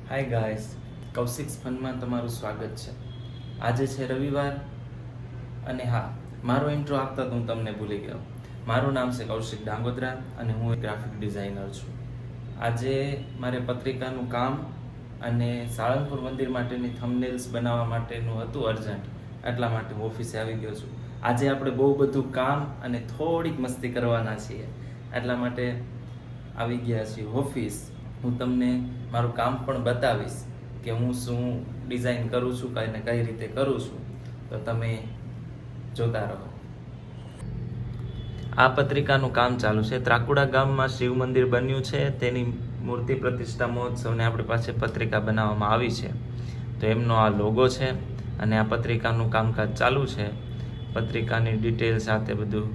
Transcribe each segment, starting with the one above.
Hi guys, કૌશિક્સ ફનમાં તમારું સ્વાગત છે. આજે છે રવિવાર અને હા, મારો ઇન્ટ્રો આપતા તો હું તમને ભૂલી ગયો. મારું નામ છે કૌશિક ડાંગોત્રા અને હું એક ગ્રાફિક ડિઝાઇનર છું. આજે મારે પત્રિકાનું કામ અને સાળંગપુર મંદિર માટેની થંબનેલ્સ બનાવવા માટેનું હતું અર્જન્ટ, એટલા માટે હું ઓફિસે આવી ગયો છું. આજે આપણે બહુ બધું કામ અને થોડીક મસ્તી કરવાના છીએ, એટલા માટે આવી ગયા છીએ ઓફિસ. હું તમને મારું કામ પણ બતાવીશ કે હું શું ડિઝાઇન કરું છું અને કઈ રીતે કરું છું, તો તમે જોતા રહો. આ પત્રિકાનું કામ ચાલુ છે. ત્રાકુડા ગામમાં શિવ મંદિર બન્યું છે, તેની મૂર્તિ પ્રતિષ્ઠા મહોત્સવને આપણી પાસે પત્રિકા બનાવવામાં આવી છે. તો એમનો આ લોગો છે અને આ પત્રિકાનું કામકાજ ચાલુ છે. પત્રિકાની ડિટેલ સાથે બધું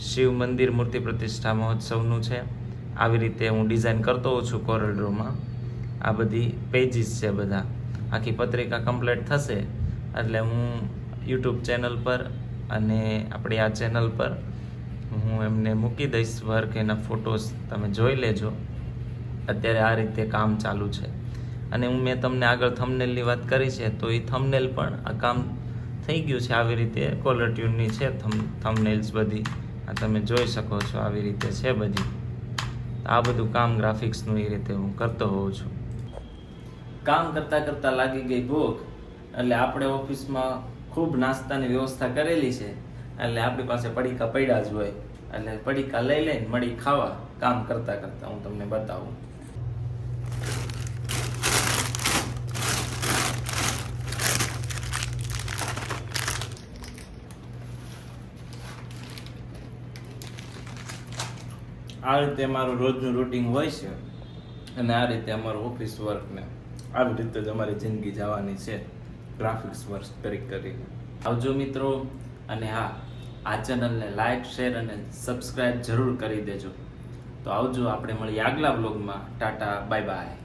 શિવ મંદિર મૂર્તિ પ્રતિષ્ઠા મહોત્સવનું છે. આવી રીતે હું ડિઝાઇન કરતો હોઉં છું કોરલ ડ્રોમાં. આ બધી પેજીસ છે બધા. આખી પત્રિકા કમ્પ્લીટ થશે એટલે હું યુટ્યુબ ચેનલ પર અને આપણી આ ચેનલ પર હું એમને મૂકી દઈશ વર્ક, એના ફોટોસ તમે જોઈ લેજો. અત્યારે આ રીતે કામ ચાલુ છે અને મેં તમને આગળ થંબનેલની વાત કરી છે, તો એ થંબનેલ પણ આ કામ થઈ ગયું છે. આવી રીતે કોલર ટ્યુનની છે થંબનેલ્સ બધી, આ તમે જોઈ શકો છો. આવી રીતે છે બધી. આ બધું કામ ગ્રાફિક્સનું એ રીતે હું કરતો હોઉં છું. કામ કરતાં કરતાં લાગી ગઈ ભૂખ, એટલે આપણે ઓફિસમાં ખૂબ નાસ્તાની વ્યવસ્થા કરેલી છે, એટલે આપણી પાસે પડીકા પડ્યા જ હોય, એટલે પડીકા લઈ લઈને મળી ખાવા. કામ કરતાં કરતાં હું તમને બતાવું. આ રીતે મારું રોજનું રૂટિન હોય છે અને આ રીતે અમારું ઓફિસ વર્કને આવી રીતે જ અમારી જિંદગી જવાની છે, ગ્રાફિક્સ વર્ક કરી. આવજો મિત્રો, અને હા, આ ચેનલને લાઈક, શેર અને સબસ્ક્રાઈબ જરૂર કરી દેજો. તો આવજો, આપણે મળીએ આગલા વ્લોગમાં. Tata, bye bye.